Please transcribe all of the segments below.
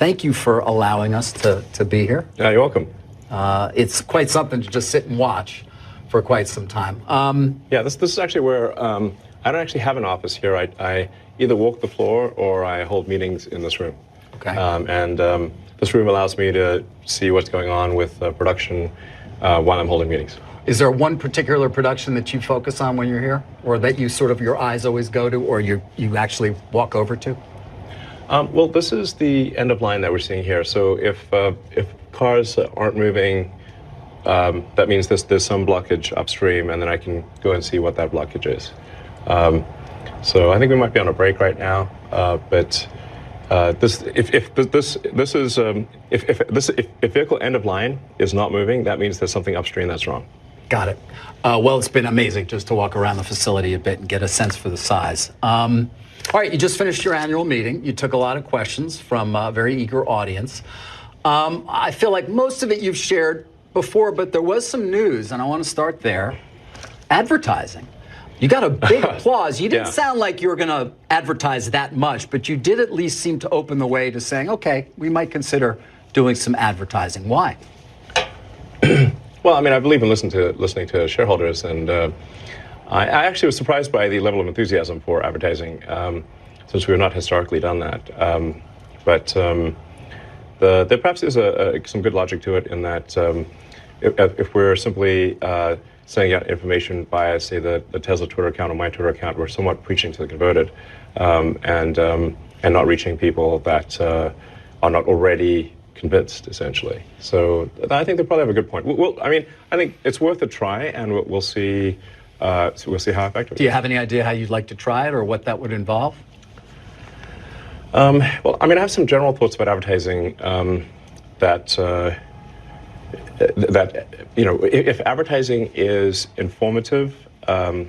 thank you for allowing us to be here. You're welcome. It's quite something to just sit and watch for quite some time. Yeah, this is actually where I don't actually have an office here. I either walk the floor or I hold meetings in this room. Okay. This room allows me to see what's going on with production while I'm holding meetings. Is there one particular production that you focus on when you're here, or that you sort of your eyes always go to, or you actually walk over to? Well, this is the end of line that we're seeing here. So if cars aren't moving, that means there's some blockage upstream, and then I can go and see what that blockage is. So I think we might be on a break right now, but if vehicle end of line is not moving, that means there's something upstream that's wrong. Got it. Well, it's been amazing just to walk around the facility a bit and get a sense for the size. All right, you just finished your annual meeting. You took a lot of questions from a very eager audience. I feel like most of it you've shared before, but there was some news, and I want to start there. Advertising. You got a big applause. You didn't sound like you were going to advertise that much, but you did at least seem to open the way to saying, okay, we might consider doing some advertising. Why? Well, I mean, I believe in listening to shareholders, and I actually was surprised by the level of enthusiasm for advertising, since we have not historically done that. But there perhaps is some good logic to it in that if we're simply sending out information via, say, the Tesla Twitter account or my Twitter account, we're somewhat preaching to the converted, and not reaching people that are not already convinced, essentially. So I think they probably have a good point. I mean, I think it's worth a try, and we'll see. So we'll see how effective. Do you have any idea how you'd like to try it, or what that would involve? Well, I mean, I have some general thoughts about advertising. That you know, if advertising is informative and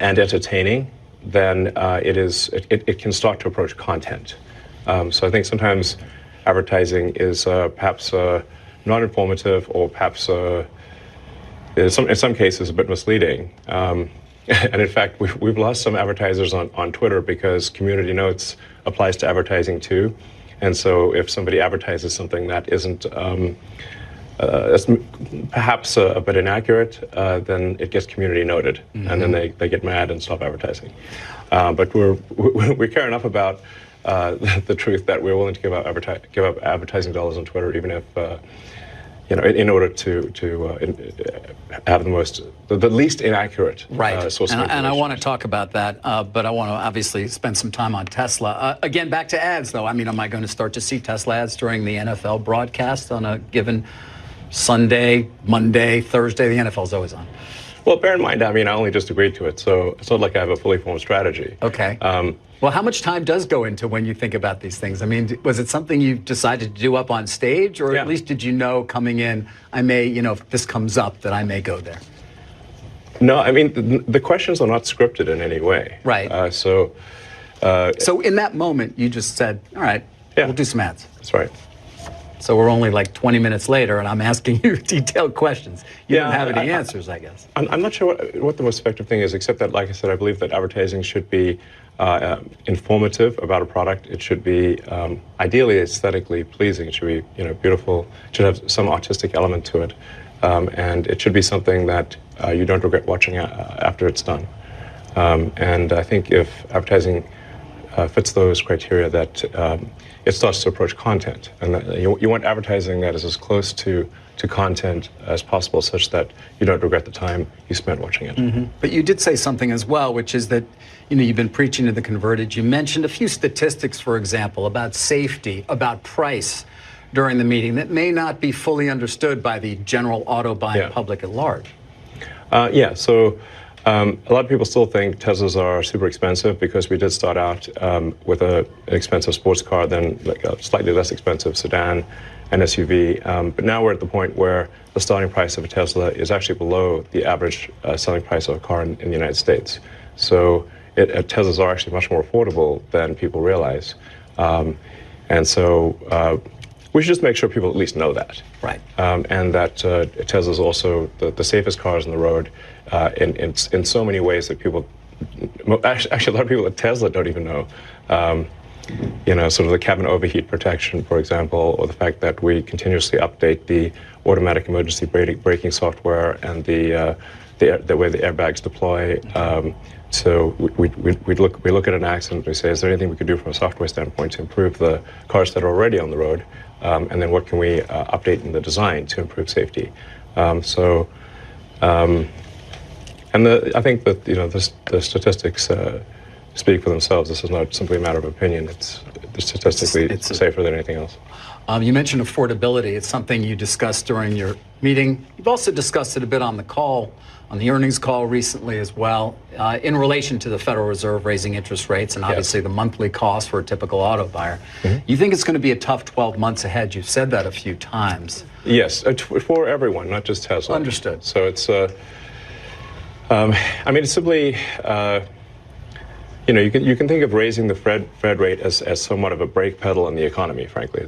entertaining, then it can start to approach content. So I think sometimes advertising is perhaps not informative, or perhaps in some cases a bit misleading. And in fact, we've lost some advertisers on Twitter because community notes applies to advertising too. And so if somebody advertises something that isn't perhaps a bit inaccurate, then it gets community noted, and then they get mad and stop advertising. But we care enough about the truth that we're willing to give up advertising dollars on Twitter, even if you know, in order to have the least inaccurate source of information. And I want to talk about that, but I want to obviously spend some time on Tesla. Again, back to ads, though. I mean, am I going to start to see Tesla ads during the NFL broadcast on a given Sunday, Monday, Thursday? The NFL's always on. Well, bear in mind, I mean, I only just agreed to it, so it's not like I have a fully formed strategy. Okay. Well, how much time does go into when you think about these things? I mean, was it something you decided to do up on stage, or at least did you know coming in, I may, you know, if this comes up, that I may go there? No, I mean, the questions are not scripted in any way. Right. So in that moment, you just said, all right, we'll do some ads. That's right. So we're only like 20 minutes later, and I'm asking you detailed questions. You don't have any answers, I guess. I'm not sure what the most effective thing is, except that, like I said, I believe that advertising should be informative about a product. It should be ideally aesthetically pleasing. It should be, you know, beautiful. It should have some artistic element to it, and it should be something that you don't regret watching after it's done. And I think if advertising fits those criteria, that it starts to approach content, and that you want advertising that is as close to content as possible, such that you don't regret the time you spent watching it. But you did say something as well, which is that, you know, you've been preaching to the converted. You mentioned a few statistics, for example, about safety, about price during the meeting that may not be fully understood by the general auto buying public at large. So a lot of people still think Teslas are super expensive because we did start out with an expensive sports car, then like a slightly less expensive sedan and SUV. But now we're at the point where the starting price of a Tesla is actually below the average selling price of a car in the United States. So Teslas are actually much more affordable than people realize. And so we should just make sure people at least know that. Right. And that Tesla is also the safest cars on the road in so many ways that people, actually a lot of people at Tesla don't even know. sort of the cabin overheat protection, for example, or the fact that we continuously update the automatic emergency braking software and the way the airbags deploy. So we look at an accident, we say, is there anything we could do from a software standpoint to improve the cars that are already on the road? And then what can we update in the design to improve safety? I think that the statistics speak for themselves. This is not simply a matter of opinion. It's statistically safer than anything else. You mentioned affordability. It's something you discussed during your meeting. You've also discussed it a bit on the earnings call recently as well, in relation to the Federal Reserve raising interest rates and obviously the monthly cost for a typical auto buyer. You think it's going to be a tough 12 months ahead. You've said that a few times. Yes, for everyone, not just Tesla. Understood. So it's, it's simply, you can think of raising the Fed rate as somewhat of a brake pedal on the economy, frankly.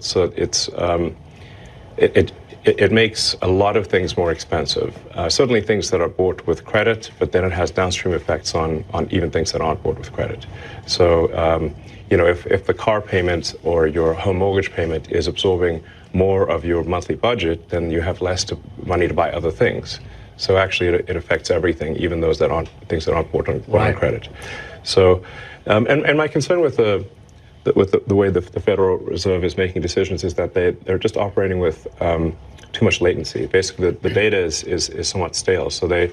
It makes a lot of things more expensive. Certainly things that are bought with credit, but then it has downstream effects on even things that aren't bought with credit. So, if the car payment or your home mortgage payment is absorbing more of your monthly budget, then you have less money to buy other things. So actually it affects everything, even those things that aren't bought on credit. So, and my concern with the way the Federal Reserve is making decisions is that they're just operating with too much latency. Basically, the data is somewhat stale. So the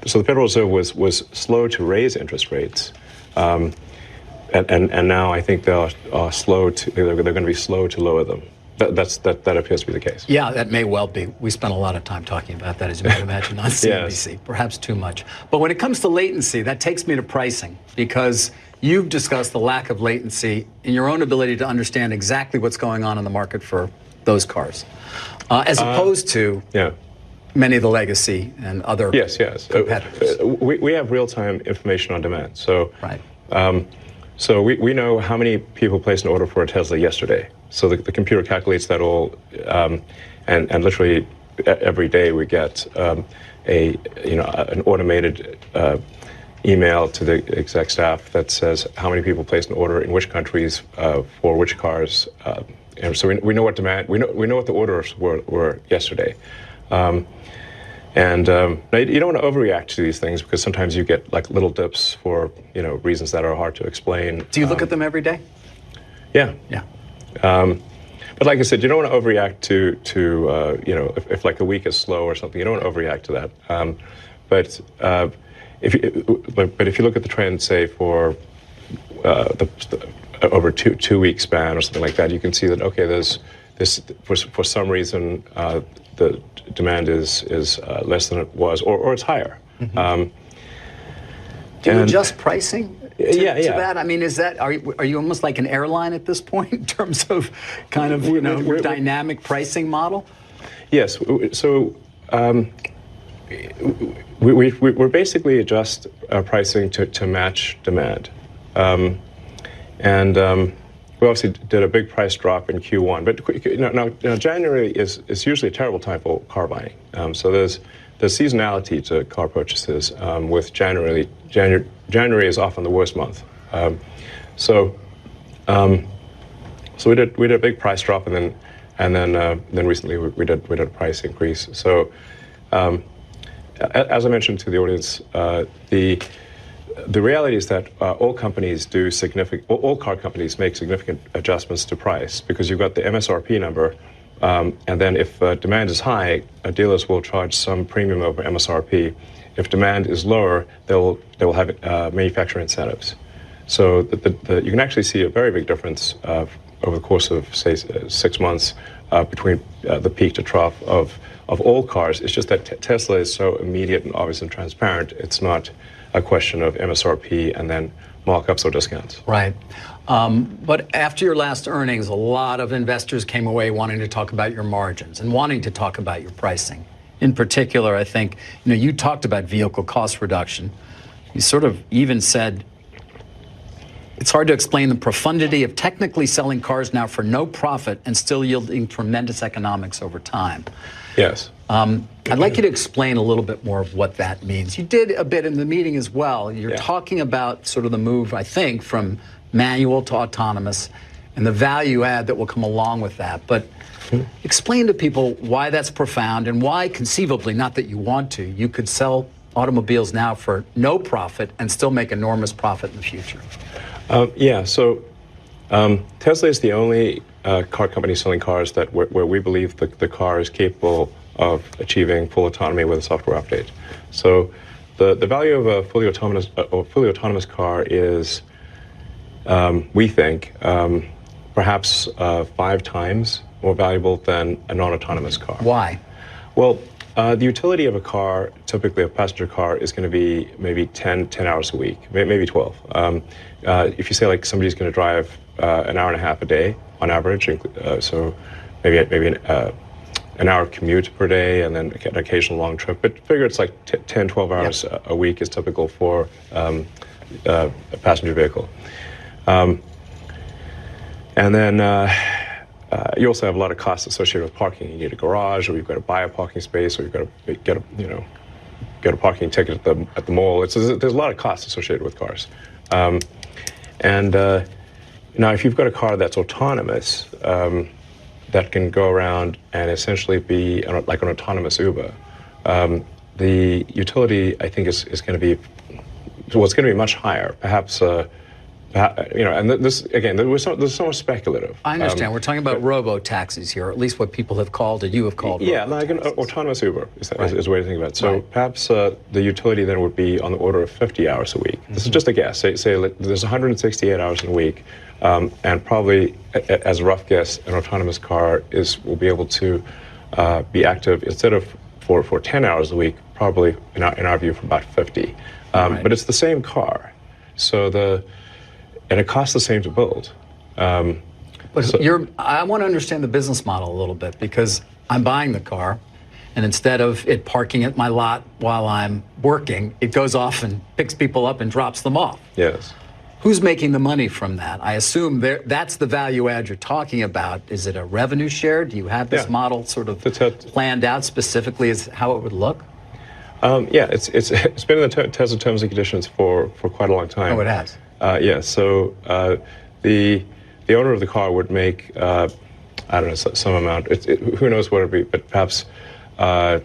Federal Reserve was slow to raise interest rates, and now I think they're going to be slow to lower them. That appears to be the case. Yeah, that may well be. We spent a lot of time talking about that, as you might imagine, on CNBC. Yes. Perhaps too much. But when it comes to latency, that takes me to pricing, because you've discussed the lack of latency in your own ability to understand exactly what's going on in the market for those cars, as opposed to many of the legacy and other competitors. We have real-time information on demand. So, so we know how many people placed an order for a Tesla yesterday. So the computer calculates that all, and literally every day we get an automated email to the exec staff that says how many people placed an order in which countries for which cars, and so we know what demand, we know what the orders were yesterday. Now you don't want to overreact to these things, because sometimes you get like little dips for reasons that are hard to explain. Do you look at them every day? Yeah. Yeah. But like I said, you don't want to overreact to if like a week is slow or something, you don't want to overreact to that. But if you look at the trend, say for over two week span or something like that, you can see that there's this for some reason the demand is less than it was, or it's higher. Do you adjust pricing to that? I mean, are you almost like an airline at this point in terms of kind of your dynamic pricing model? Yes. So we basically adjust our pricing to match demand, and we obviously did a big price drop in Q1. But now January is usually a terrible time for car buying. So there's seasonality to car purchases. With January is often the worst month. So we did a big price drop, and then recently we did a price increase. So as I mentioned to the audience, the reality is that all car companies make significant adjustments to price, because you've got the MSRP number. And then if demand is high, dealers will charge some premium over MSRP. If demand is lower, they will have manufacturer incentives. So you can actually see a very big difference over the course of, say, 6 months between the peak to trough of all cars. It's just that Tesla is so immediate and obvious and transparent. It's not a question of MSRP and then markups or discounts. Right. But after your last earnings, a lot of investors came away wanting to talk about your margins and wanting to talk about your pricing. In particular, I think, you talked about vehicle cost reduction. You sort of even said it's hard to explain the profundity of technically selling cars now for no profit and still yielding tremendous economics over time. Yes. I'd like you to explain a little bit more of what that means. You did a bit in the meeting as well. You're talking about sort of the move, I think, from manual to autonomous, and the value add that will come along with that. But explain to people why that's profound and why conceivably, not that you want to, you could sell automobiles now for no profit and still make enormous profit in the future. Tesla is the only car company selling cars where we believe the car is capable of achieving full autonomy with a software update. So the value of a fully autonomous car is, we think, perhaps 5 times more valuable than a non-autonomous car. Why? Well, the utility of a car, typically a passenger car, is going to be maybe 10 hours a week, maybe 12. If you say like somebody's going to drive an hour and a half a day on average, so maybe an hour commute per day and then an occasional long trip, but figure it's like 10, 12 hours a week is typical for a passenger vehicle. And then you also have a lot of costs associated with parking. You need a garage, or you've got to buy a parking space, or you've got to get a parking ticket at the mall. There's a lot of costs associated with cars. Now, if you've got a car that's autonomous, that can go around and essentially be like an autonomous Uber, the utility, I think, is going to be, well, it's going to be much higher, perhaps. And this again, there's so much speculative. I understand. We're talking about robo-taxis here, or at least what people have called it, you have called like an autonomous Uber is a way to think about it. So Right. perhaps the utility then would be on the order of 50 hours a week. This is just a guess. Say like, there's 168 hours in a week, and probably, as a rough guess, an autonomous car will be able to be active instead of for 10 hours a week, probably in our view for about 50. Right. But it's the same car, and it costs the same to build. But I want to understand the business model a little bit, because I'm buying the car, and instead of it parking at my lot while I'm working, it goes off and picks people up and drops them off. Yes. Who's making the money from that? I assume that's the value add you're talking about. Is it a revenue share? Do you have this model sort of planned out specifically as how it would look? It's been in the Tesla terms and conditions for quite a long time. Oh, it has. So the owner of the car would make, I don't know, some amount. Who knows what it would be, but perhaps it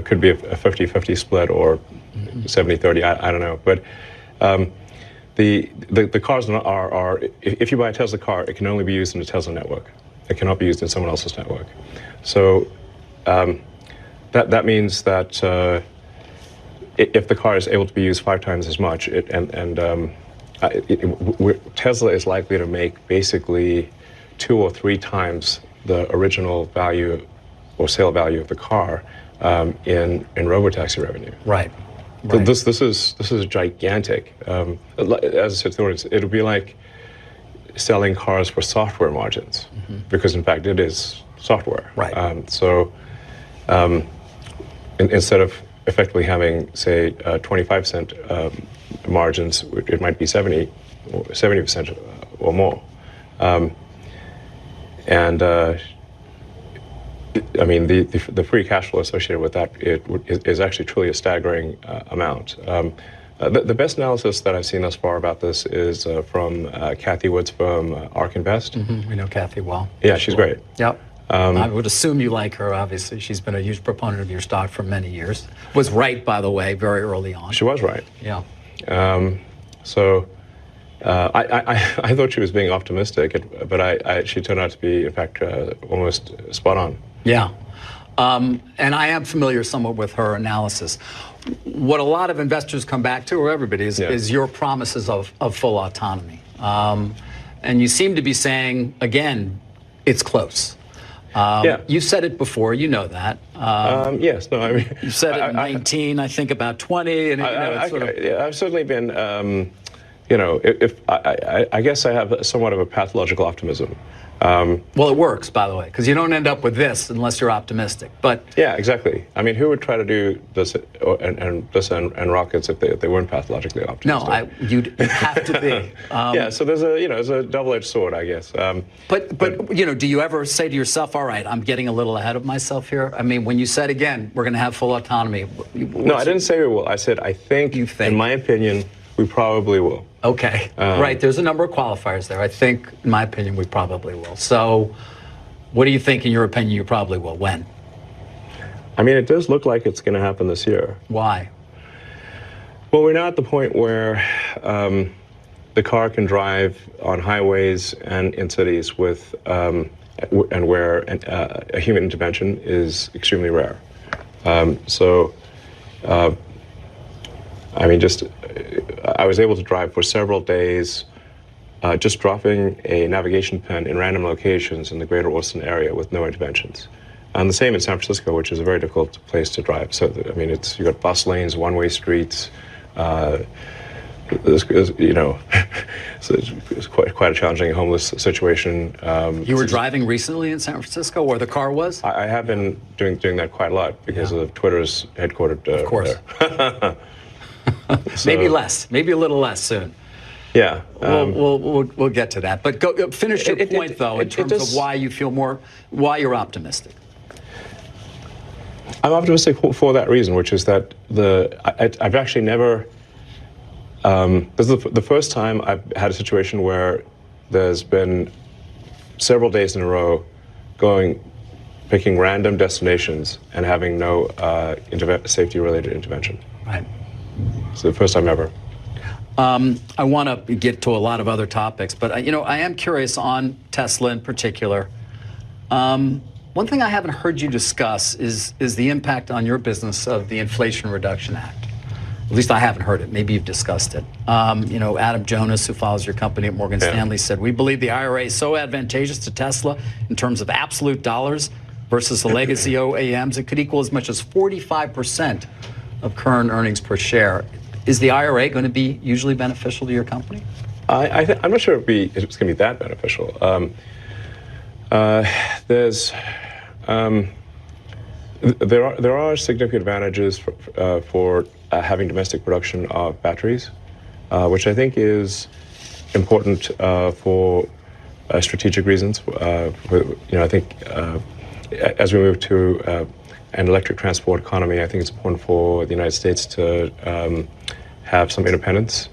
could be a 50-50 split or 70-30. I don't know. But the cars are if you buy a Tesla car, it can only be used in the Tesla network. It cannot be used in someone else's network. So that means that. If the car is able to be used 5 times as much, Tesla is likely to make basically 2 or 3 times the original value or sale value of the car in robotaxi revenue. Right. This is gigantic. As I said to the audience, it'll be like selling cars for software margins, because in fact it is software. Right. Instead of effectively having, say, 25% margins, it might be 70% or more. The free cash flow associated with that is actually truly a staggering amount. The best analysis that I've seen thus far about this is from Kathy Wood's firm, ARK Invest. We know Kathy well. Yeah, she's great. Yep. I would assume you like her, obviously. She's been a huge proponent of your stock for many years. Was right, by the way, very early on. She was right. Yeah. I thought she was being optimistic, but she turned out to be, in fact, almost spot on. Yeah. And I am familiar somewhat with her analysis. What a lot of investors come back to, or everybody, is your promises of full autonomy. And you seem to be saying, again, it's close. You said it before, you know that. Yes, no, I mean... You said it in 19, I think about 20, and I've certainly been, I guess I have somewhat of a pathological optimism. Well, it works, by the way, because you don't end up with this unless you're optimistic. But yeah, exactly. I mean, who would try to do this and rockets if they weren't pathologically optimistic? No, you'd have to be. So there's a double-edged sword, I guess. But do you ever say to yourself, all right, I'm getting a little ahead of myself here? I mean, when you said, again, we're going to have full autonomy. No, I didn't say we will. I said, I think, in my opinion, We probably will. Okay, right. There's a number of qualifiers there. I think, in my opinion, we probably will. So, what do you think, in your opinion, you probably will? When? I mean, it does look like it's going to happen this year. Why? Well, we're now at the point where the car can drive on highways and in cities with, and where a human intervention is extremely rare. I mean, I was able to drive for several days, just dropping a navigation pen in random locations in the greater Austin area with no interventions. And the same in San Francisco, which is a very difficult place to drive. So, I mean, you've got bus lanes, one-way streets, you know, so it's quite a challenging homeless situation. You were driving recently in San Francisco, where the car was? I have been doing that quite a lot because of Twitter's headquartered of course. there. So, maybe less, maybe a little less soon. Yeah. We'll get to that. But finish your point, though, in terms of why you feel why you're optimistic. I'm optimistic for that reason, which is that I've actually never. This is the first time I've had a situation where there's been several days in a row picking random destinations and having no safety-related intervention. Right. It's the first time ever. I want to get to a lot of other topics, but I am curious on Tesla in particular. One thing I haven't heard you discuss is the impact on your business of the Inflation Reduction Act. At least I haven't heard it. Maybe you've discussed it. Adam Jonas, who follows your company at Morgan Stanley, said, "We believe the IRA is so advantageous to Tesla in terms of absolute dollars versus the legacy OEMs, it could equal as much as 45% of current earnings per share." Is the IRA going to be usually beneficial to your company? I'm not sure it's going to be that beneficial. There are significant advantages for having domestic production of batteries, which I think is important for strategic reasons. I think as we move to an electric transport economy, I think it's important for the United States to have some independence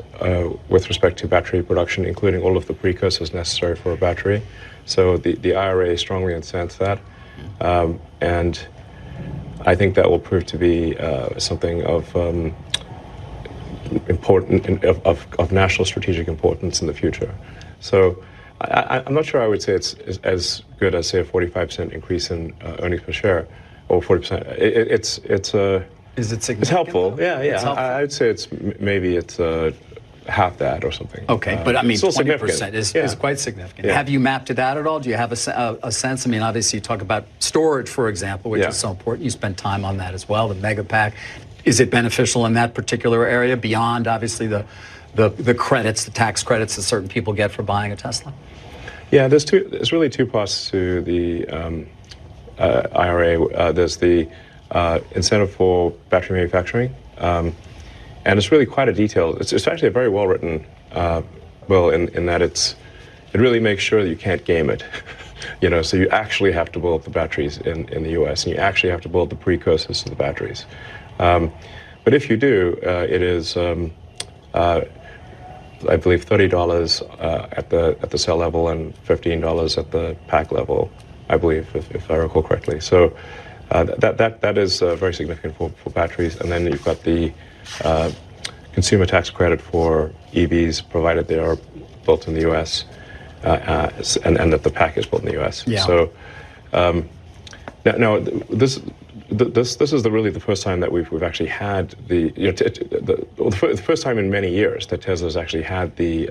with respect to battery production, including all of the precursors necessary for a battery. So the IRA strongly incents that, and I think that will prove to be something of of national strategic importance in the future. So I'm not sure I would say it's as good as, say, a 45% increase in earnings per share, or 40%. Is it significant? It's helpful. Yeah. It's helpful. I would say maybe it's half that or something. Okay, but I mean, 20% is quite significant. Yeah. Have you mapped it out at all? Do you have a sense? I mean, obviously, you talk about storage, for example, which is so important. You spend time on that as well, the Megapack. Is it beneficial in that particular area beyond, obviously, the credits, the tax credits that certain people get for buying a Tesla? Yeah, there's really two parts to the IRA. There's the incentive for battery manufacturing. And it's really quite a detailed. It's actually a very well written bill in that it really makes sure that you can't game it. So you actually have to build the batteries in the U.S. and you actually have to build the precursors to the batteries. But if you do, it is I believe $30 at the cell level and $15 at the pack level, I believe, if I recall correctly. So that is very significant for batteries. And then you've got the consumer tax credit for EVs, provided they are built in the U.S. And that the pack is built in the U.S. Yeah. So now this is really the first time that we've actually had the first time in many years that Tesla's actually had the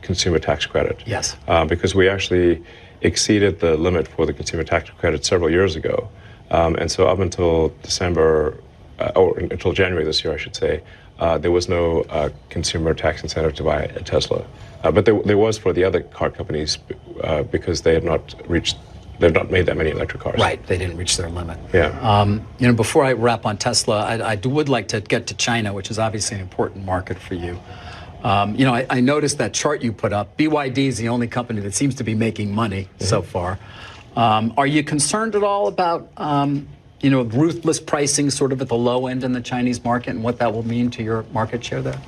consumer tax credit. Yes. Because we actually exceeded the limit for the consumer tax credit several years ago, and so up until December. Or until January this year, I should say, there was no consumer tax incentive to buy a Tesla, but there was for the other car companies because they've not made that many electric cars. Right, they didn't reach their limit. Yeah. Before I wrap on Tesla, I would like to get to China, which is obviously an important market for you. I noticed that chart you put up. BYD is the only company that seems to be making money so far. Are you concerned at all about ruthless pricing sort of at the low end in the Chinese market and what that will mean to your market share there?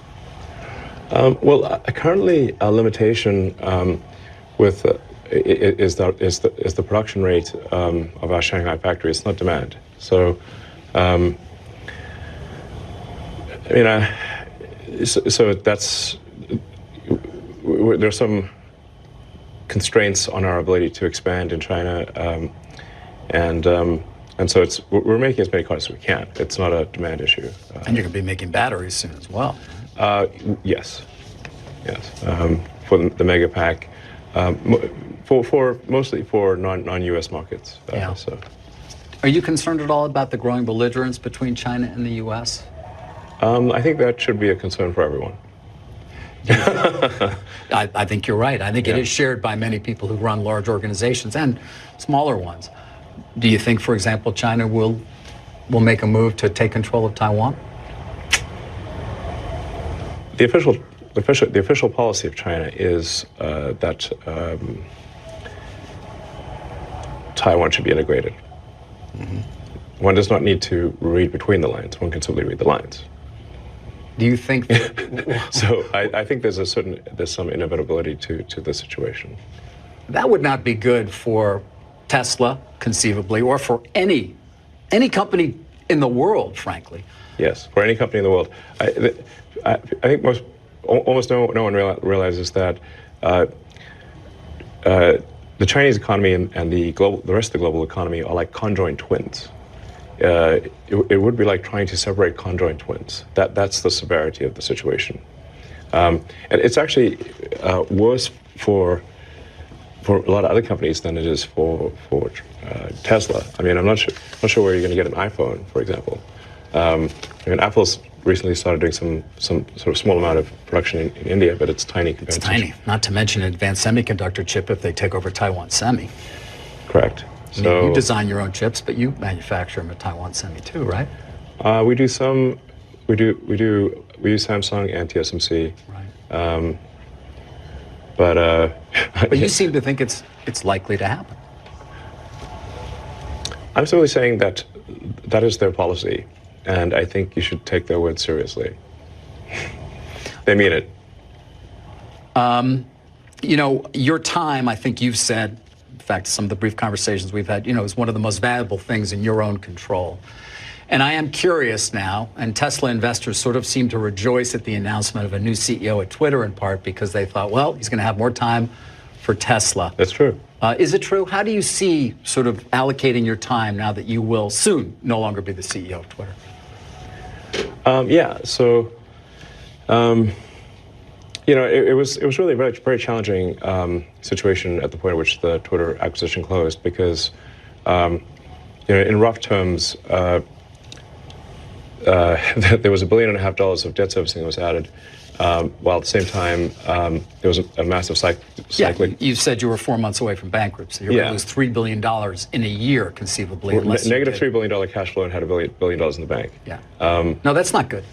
Currently a limitation with is the production rate of our Shanghai factory. It's not demand. So, so that's there's some constraints on our ability to expand in China, and so we're making as many cars as we can. It's not a demand issue. And you're going to be making batteries soon as well. Yes, for the Megapack, for mostly for non-U.S. markets. Yeah. So, are you concerned at all about the growing belligerence between China and the U.S.? I think that should be a concern for everyone. I think you're right. I think it is shared by many people who run large organizations and smaller ones. Do you think, for example, China will make a move to take control of Taiwan? The official policy of China is that Taiwan should be integrated. Mm-hmm. One does not need to read between the lines. One can simply read the lines. Do you think that... So I think there's some inevitability to the situation. That would not be good for Tesla, conceivably, or for any company in the world, frankly. Yes, for any company in the world. I think almost no one realizes that the Chinese economy and the rest of the global economy are like conjoined twins. It would be like trying to separate conjoined twins. That's the severity of the situation, and it's actually worse for a lot of other companies than it is for Tesla. I mean, I'm not sure where you're going to get an iPhone, for example. Apple's recently started doing some sort of small amount of production in India, but it's tiny. It's tiny. Not to mention an advanced semiconductor chip if they take over Taiwan Semi. Correct. So you design your own chips, but you manufacture them at Taiwan Semi too, right? We do some. We use Samsung and TSMC. Right. But you seem to think it's likely to happen. I'm simply saying that is their policy, and I think you should take their word seriously. They mean it. Your time, I think you've said, in fact, some of the brief conversations we've had, is one of the most valuable things in your own control. And I am curious now, and Tesla investors sort of seem to rejoice at the announcement of a new CEO at Twitter in part because they thought, well, he's going to have more time for Tesla. That's true. Is it true? How do you see sort of allocating your time now that you will soon no longer be the CEO of Twitter? So, it was really a very, very challenging situation at the point at which the Twitter acquisition closed because, in rough terms, there was $1.5 billion of debt servicing that was added, while at the same time there was a massive cycling. You said you were 4 months away from bankruptcy. You're going to lose $3 billion in a year, conceivably. Negative $3 billion cash flow and had $1 billion in the bank. Yeah. No, that's not good.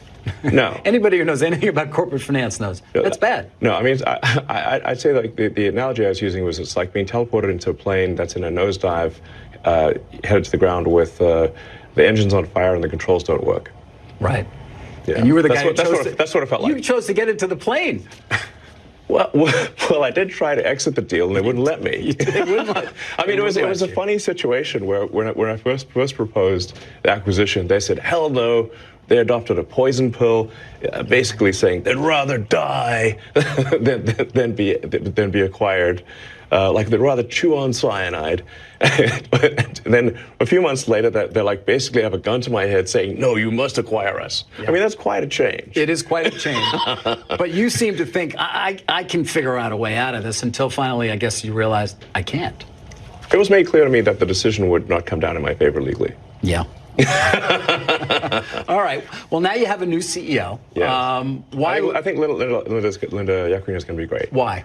No. Anybody who knows anything about corporate finance knows that's bad. No, I mean, I'd say like the analogy I was using was it's like being teleported into a plane that's in a nosedive, headed to the ground with the engine's on fire and the controls don't work. Right. Yeah. And you were the guy who chose that's what it felt like. You chose to get into the plane. Well, I did try to exit the deal, and they wouldn't let me. They wouldn't let, I mean, it was a funny situation where when I first proposed the acquisition, they said, hell no. They adopted a poison pill, basically saying they'd rather die than be acquired. Like they'd rather chew on cyanide. And then a few months later, they're like basically have a gun to my head saying, no, you must acquire us. Yeah. I mean, that's quite a change. It is quite a change. But you seem to think, I can figure out a way out of this until finally, I guess you realized I can't. It was made clear to me that the decision would not come down in my favor legally. Yeah. All right. Well, now you have a new CEO. Yeah. Why? I think Linda Yaccarino is going to be great. Why?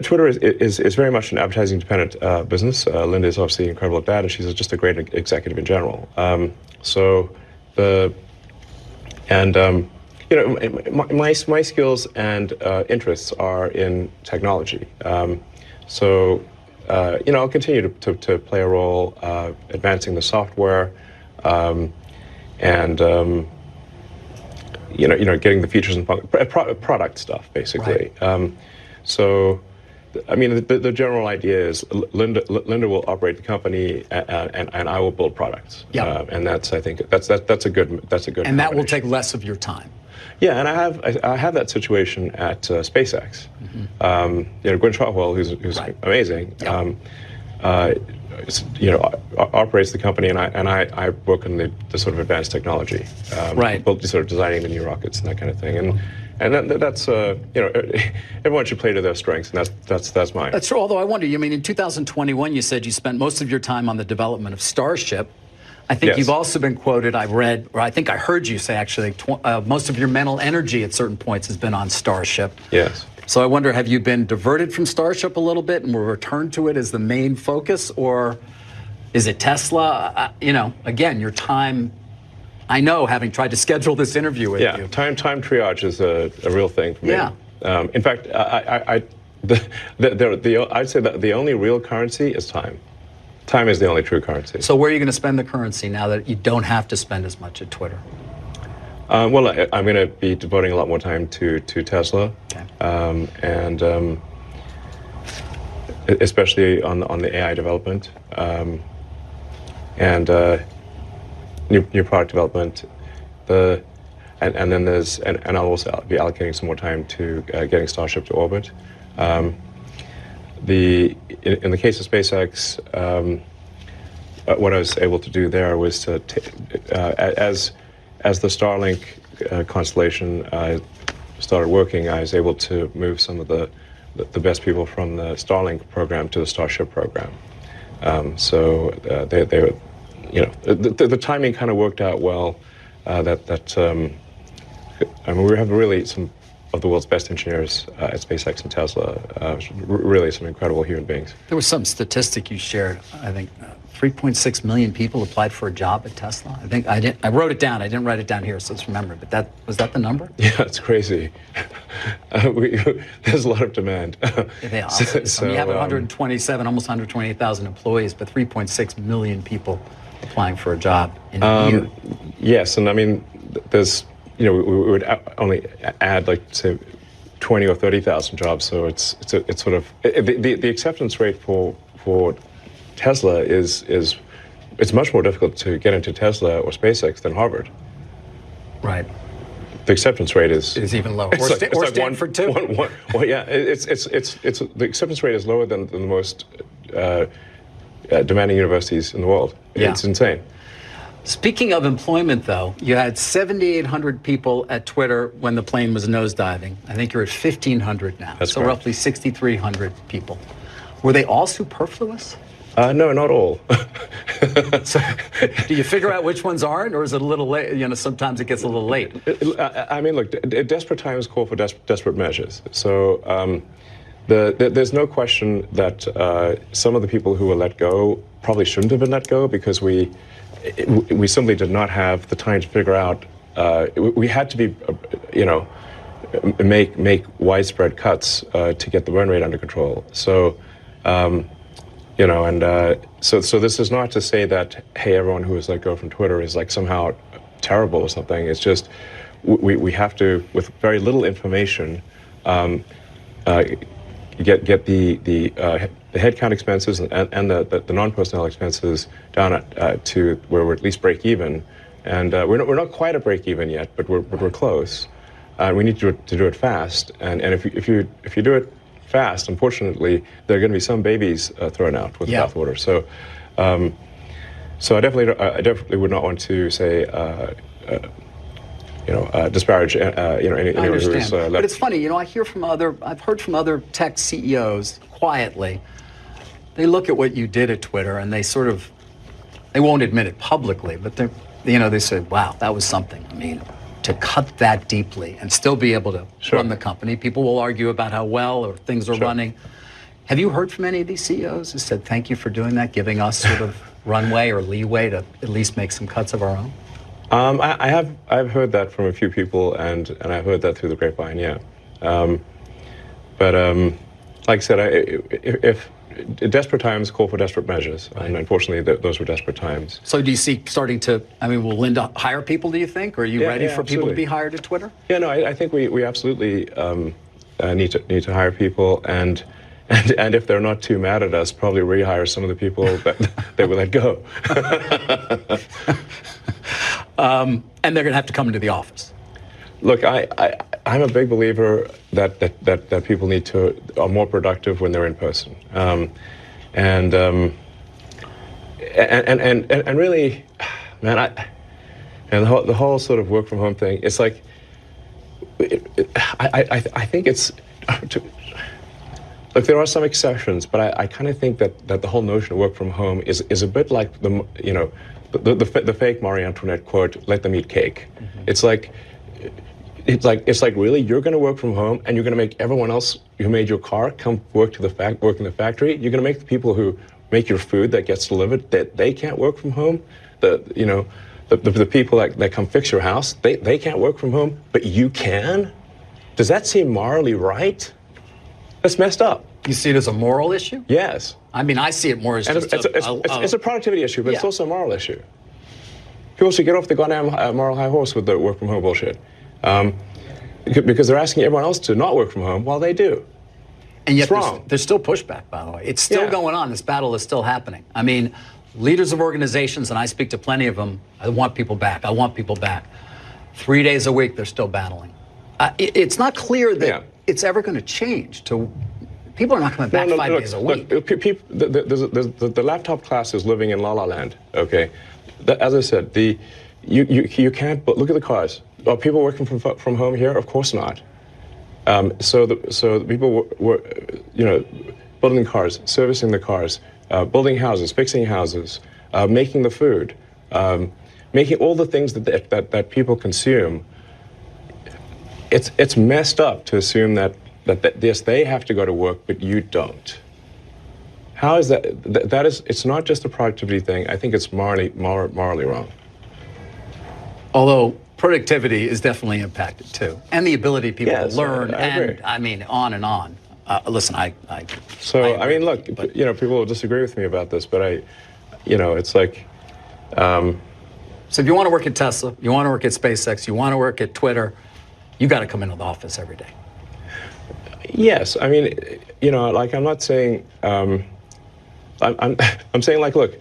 Twitter is very much an advertising-dependent business. Linda is obviously incredible at that, and she's just a great executive in general. My skills and interests are in technology. I'll continue to play a role advancing the software, getting the features and product stuff, basically. Right. So, I mean, the general idea is Linda will operate the company, and I will build products. Yeah. And that's, I think, that's a good. And that will take less of your time. Yeah, and I have that situation at SpaceX. Gwynne Shotwell, who's Right. amazing, Yep. Operates the company, and I work on the sort of advanced technology, Right. sort of designing the new rockets and that kind of thing. And that's everyone should play to their strengths, and that's mine. That's true. Although I wonder, I mean, in 2021, you said you spent most of your time on the development of Starship. I think Yes. you've also been quoted, I read, or I think I heard you say actually, most of your mental energy at certain points has been on Starship. Yes. So I wonder, have you been diverted from Starship a little bit and will return to it as the main focus, or is it Tesla? Again, your time, I know, having tried to schedule this interview with you. Time triage is a real thing for me. Yeah. In fact, I'd say that the only real currency is time. Time is the only true currency. So where are you going to spend the currency now that you don't have to spend as much at Twitter? Well, I'm going to be devoting a lot more time to Tesla, Okay. and especially on the AI development, and new product development. And then and I'll also be allocating some more time to getting Starship to orbit. In the case of SpaceX, what I was able to do there was to, as the Starlink constellation started working, I was able to move some of the best people from the Starlink program to the Starship program. So they the timing kind of worked out well. I mean, we have really some of the world's best engineers at SpaceX and Tesla, really some incredible human beings. There was some statistic you shared. I think 3.6 million people applied for a job at Tesla. I wrote it down. I didn't write it down here, so it's remembered. But was that the number? Yeah, it's crazy. There's a lot of demand. They are. So, you have 127, almost 128,000 employees, but 3.6 million people applying for a job in a year. Yes, and I mean, there's. We would only add like say 20 or 30,000 jobs. So it's sort of the acceptance rate for Tesla is it's much more difficult to get into Tesla or SpaceX than Harvard. Right. The acceptance rate is even lower. Or Stanford too. Well, yeah, it's the acceptance rate is lower than the most demanding universities in the world. Yeah. It's insane. Speaking of employment, though, you had 7,800 people at Twitter when the plane was nosediving. I think you're at 1,500 now. That's so correct. roughly 6,300 people. Were they all superfluous? No, not all. So, do you figure out which ones aren't, or is it a little late? Sometimes it gets a little late. I mean, look, desperate times call for desperate measures. So there's no question that some of the people who were let go probably shouldn't have been let go because we simply did not have the time to figure out. We had to be, make widespread cuts to get the burn rate under control. So, so this is not to say that hey, everyone who was let go from Twitter is like somehow terrible or something. It's just we have to, with very little information, get the headcount expenses and the non-personnel expenses down to where we're at least break even, and we're not quite at break even yet, but we're close. We need to do it fast, and if you do it fast, unfortunately, there are going to be some babies thrown out with the bathwater. So I definitely would not want to say. Disparage anyone who is left. But it's funny, I've heard from other tech CEOs quietly. They look at what you did at Twitter and they won't admit it publicly, but they say, wow, that was something. I mean, to cut that deeply and still be able to run the company. People will argue about how well or things are running. Have you heard from any of these CEOs who said, thank you for doing that, giving us sort of runway or leeway to at least make some cuts of our own? I've heard that from a few people, and I've heard that through the grapevine, yeah. But like I said, desperate times call for desperate measures, and unfortunately, those were desperate times. So do you see starting to, I mean, will Linda hire people, do you think? Or are you ready for people to be hired at Twitter? Yeah, no, I think we absolutely need to hire people, and if they're not too mad at us, probably rehire some of the people that we let go. And they're going to have to come into the office. Look, I'm a big believer that people are more productive when they're in person, and really, man, the whole sort of work from home thing. It's like, I think it's. Look, there are some exceptions, but I kind of think that the whole notion of work from home is a bit like the fake Marie Antoinette quote, "Let them eat cake." Mm-hmm. It's like really, you're going to work from home and you're going to make everyone else who made your car come work in the factory. You're going to make the people who make your food that gets delivered that they can't work from home. The people that come fix your house, they can't work from home, but you can. Does that seem morally right? That's messed up. You see it as a moral issue? Yes. I mean, I see it more as just it's a productivity issue, but it's also a moral issue. People should get off the goddamn moral high horse with the work from home bullshit. Because they're asking everyone else to not work from home while they do. And yet there's still pushback, by the way. It's still going on. This battle is still happening. I mean, leaders of organizations, and I speak to plenty of them, I want people back. I want people back. 3 days a week, they're still battling. It's not clear that it's ever going to change. People are not coming back 5 days a week. Look, the laptop class is living in La La Land, okay? As I said, you can't, but look at the cars. Are people working from home here? Of course not. So the people were building cars, servicing the cars, building houses, fixing houses, making the food, making all the things that people consume. It's messed up to assume that yes, they have to go to work, but you don't. How is that? That is. It's not just a productivity thing. I think it's morally wrong. Although productivity is definitely impacted too, and the ability of people to learn, agree. I mean, on and on. Listen, I mean, look, people will disagree with me about this, but it's like. So if you want to work at Tesla, you want to work at SpaceX, you want to work at Twitter, you got to come into the office every day. Yes, I mean, like I'm not saying. I'm saying, like, look,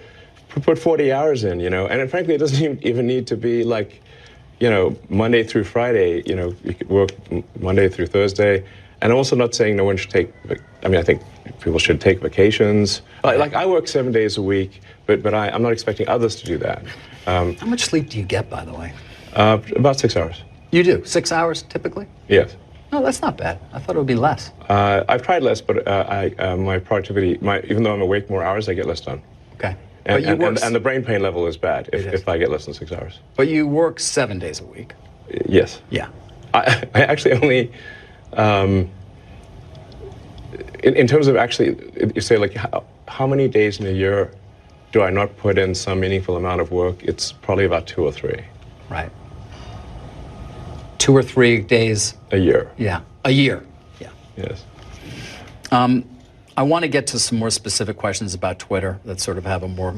put 40 hours in, and frankly, it doesn't even need to be like, Monday through Friday. You could work Monday through Thursday. And I'm also not saying no one should take. I mean, I think people should take vacations. Like I work 7 days a week, but I'm not expecting others to do that. How much sleep do you get, by the way? About 6 hours. You do 6 hours typically? Yes. No, that's not bad. I thought it would be less. I've tried less, but my productivity, even though I'm awake more hours, I get less done. Okay. And the brain pain level is bad if I get less than 6 hours. But you work 7 days a week. Yes. Yeah. I actually only, in terms of actually, you say like how many days in a year do I not put in some meaningful amount of work? It's probably about 2 or 3. Right. 2 or 3 days a year. Yeah, a year. Yeah. Yes. I want to get to some more specific questions about Twitter that sort of have a more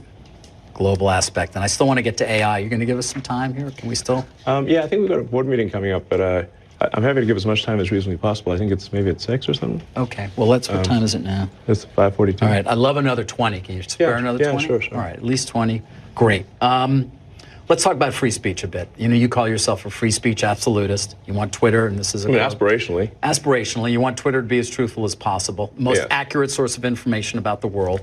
global aspect, and I still want to get to AI. You're going to give us some time here? Can we still? Yeah, I think we've got a board meeting coming up, but I'm happy to give as much time as reasonably possible. I think it's maybe at 6 or something. Okay. Well, what time is it now? It's 5:42. All right. I'd love another 20. Can you spare another 20? Yeah, sure. All right. At least 20. Great. Let's talk about free speech a bit. You call yourself a free speech absolutist. You want Twitter, and this is aspirationally. Aspirationally, you want Twitter to be as truthful as possible, most accurate source of information about the world.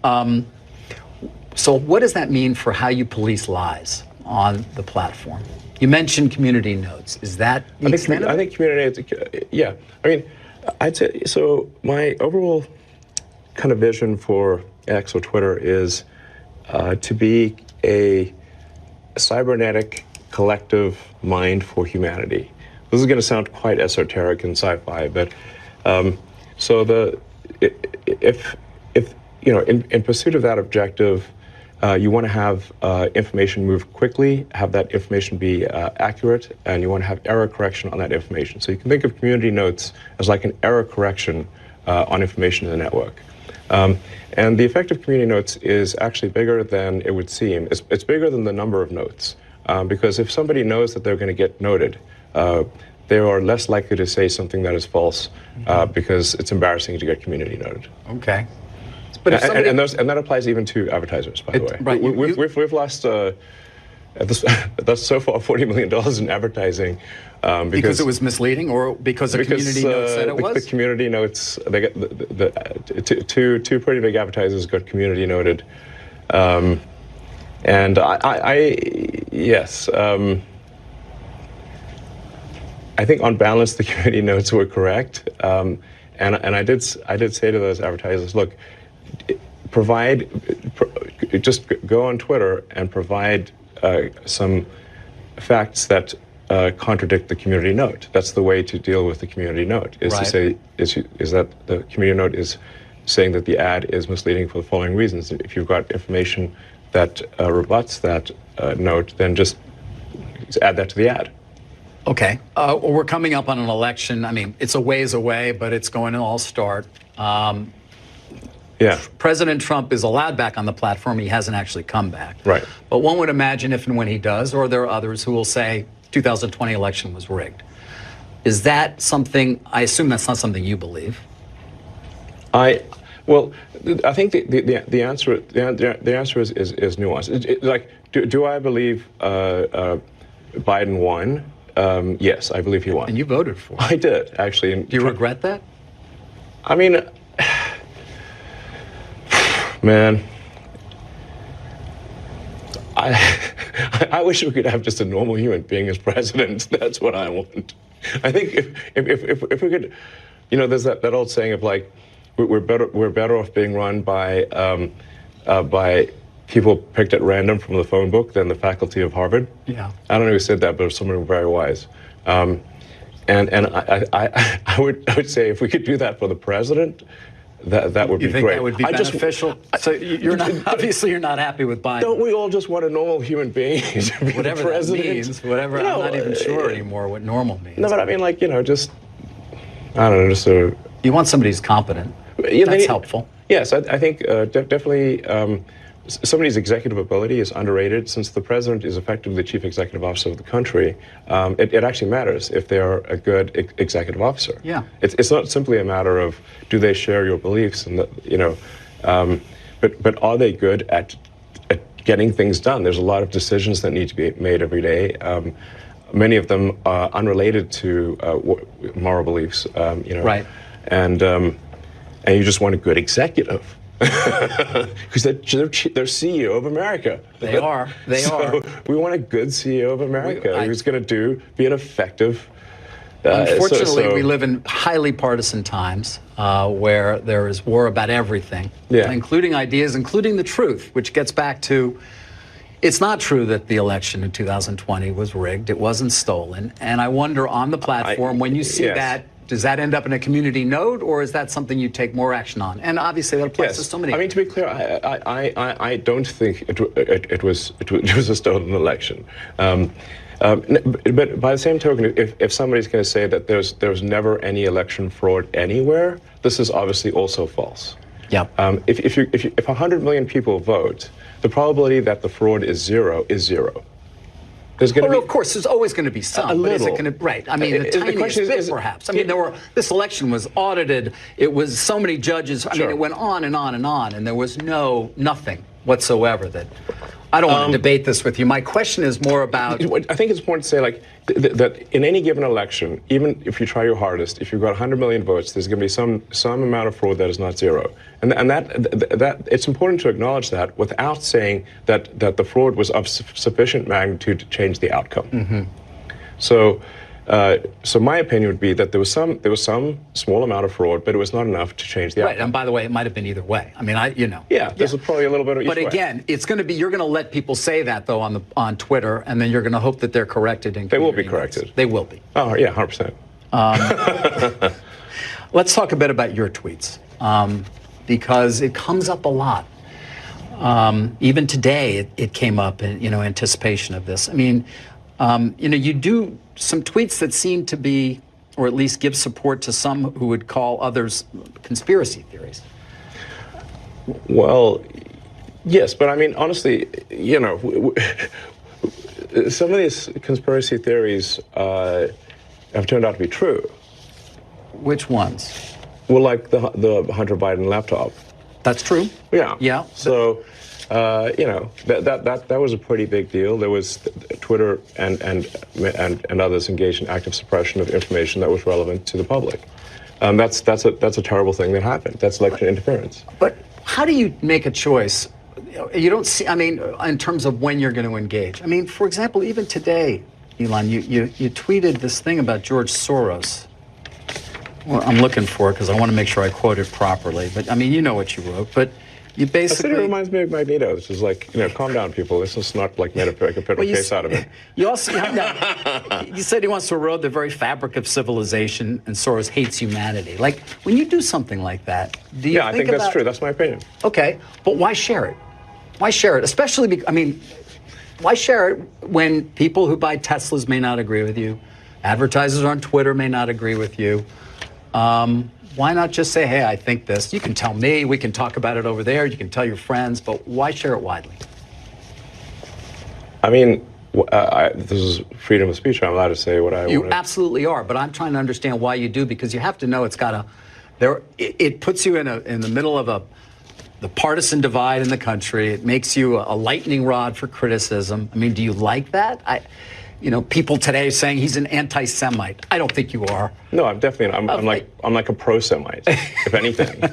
So what does that mean for how you police lies on the platform? You mentioned community notes. Is that the extent of it? I think community, yeah. I mean, I'd say, so my overall kind of vision for X or Twitter is to be a cybernetic collective mind for humanity. This is going to sound quite esoteric and sci-fi, but in pursuit of that objective, you want to have information move quickly, have that information be accurate, and you want to have error correction on that information. So you can think of community notes as like an error correction on information in the network. And the effect of community notes is actually bigger than it would seem. It's bigger than the number of notes. Because if somebody knows that they're going to get noted, they are less likely to say something that is false because it's embarrassing to get community noted. Okay. But if somebody... and that applies even to advertisers, by the way. Right. We've lost that's so far $40 million in advertising. Because it was misleading, or because the community notes said it was? The community notes, they got two pretty big advertisers got community noted. And yes, I think on balance the community notes were correct, and I did say to those advertisers, look, just go on Twitter and provide some facts that contradict the community note. That's the way to deal with the community note, is to say is that the community note is saying that the ad is misleading for the following reasons. If you've got information that rebuts that note, then just add that to the ad. Okay. Well, we're coming up on an election. I mean, it's a ways away, but it's going to all start. Yeah. President Trump is allowed back on the platform. He hasn't actually come back. Right. But one would imagine if and when he does, or there are others who will say 2020 election was rigged. Is that something, I assume that's not something you believe? Well, I think the answer is nuanced. Like, do I believe Biden won? Yes, I believe he won. And you voted for him. I did, actually. Do you regret that? I mean, man, I wish we could have just a normal human being as president. That's what I want. I think if we could, you know, there's that old saying of like, we're better off being run by people picked at random from the phone book than the faculty of Harvard. Yeah. I don't know who said that, but it was someone very wise. And I would say if we could do that for the president, that would be great. You think that would be beneficial? So you're not, obviously you're not happy with Biden. Don't we all just want a normal human being to be whatever the president? That means, whatever, I'm not even sure anymore what normal means. No, but I mean, like, you know, just, I don't know, just sort of... You want somebody who's competent. Yeah, that's helpful. Yes, I think definitely somebody's executive ability is underrated. Since the president is effectively the chief executive officer of the country, it actually matters if they're a good executive officer. Yeah. It's not simply a matter of do they share your beliefs, and you know, but are they good at getting things done? There's a lot of decisions that need to be made every day. Many of them are unrelated to moral beliefs. You know. Right. And you just want a good executive. Because they're CEO of America. They are. They are. We want a good CEO of America who's going to be an effective. Unfortunately, we live in highly partisan times where there is war about everything, including ideas, including the truth, which gets back to it's not true that the election in 2020 was rigged. It wasn't stolen. And I wonder on the platform, when you see that, does that end up in a community note, or is that something you take more action on? And obviously, that applies to so many. I mean, to be clear, I don't think it was a stolen election. But by the same token, if somebody's going to say that there's never any election fraud anywhere, this is obviously also false. Yeah. If 100 million people vote, the probability that the fraud is zero is zero. There's going to be, of course, there's always going to be some. A little. But is it going to, right? I mean, the tiniest bit, perhaps. I mean, this election was audited. It was so many judges. I mean, it went on and on and on, and there was nothing whatsoever that. I don't want to debate this with you. My question is more about. I think it's important to say, like, that in any given election, even if you try your hardest, if you've got 100 million votes, there's going to be some amount of fraud that is not zero, and that it's important to acknowledge that without saying that the fraud was of sufficient magnitude to change the outcome. Mm-hmm. So my opinion would be that there was some small amount of fraud, but it was not enough to change the outcome. Right, and by the way, it might have been either way. I mean, Yeah, there's probably a little bit of each way. But again, it's going to be, you're going to let people say that, though, on Twitter, and then you're going to hope that they're corrected. They will be corrected. They will be. Oh, yeah, 100%. Let's talk a bit about your tweets, because it comes up a lot. Even today, it came up in, anticipation of this. I mean, you do some tweets that seem to be or at least give support to some who would call others conspiracy theories. Well, yes, but I mean, honestly, some of these conspiracy theories have turned out to be true. Which ones? Well, like the Hunter Biden laptop. That's true. Yeah. Yeah. So, that was a pretty big deal. There was Twitter and others engaged in active suppression of information that was relevant to the public. That's a terrible thing that happened. That's election interference. But how do you make a choice? You don't see, I mean, in terms of when you're going to engage. I mean, for example, even today, Elon, you tweeted this thing about George Soros. Well, I'm looking for it because I want to make sure I quote it properly. But I mean, you know what you wrote. But you basically. I said it reminds me of Magneto. This is like, calm down, people. This is not like made a federal case out of it. You also, you said he wants to erode the very fabric of civilization, and Soros hates humanity. Like, when you do something like that, do you I think that's true. That's my opinion. Okay, but why share it? Why share it? Especially, why share it when people who buy Teslas may not agree with you, advertisers on Twitter may not agree with you? Why not just say, hey, I think this. You can tell me, we can talk about it over there, you can tell your friends, but why share it widely? I mean, this is freedom of speech. I'm allowed to say what I want. You absolutely are, but I'm trying to understand why you do, because you have to know it puts you in the middle of the partisan divide in the country. It makes you a lightning rod for criticism. I mean, do you like that? People today saying he's an anti-Semite. I don't think you are. No, I'm definitely. I'm like a pro-Semite, if anything.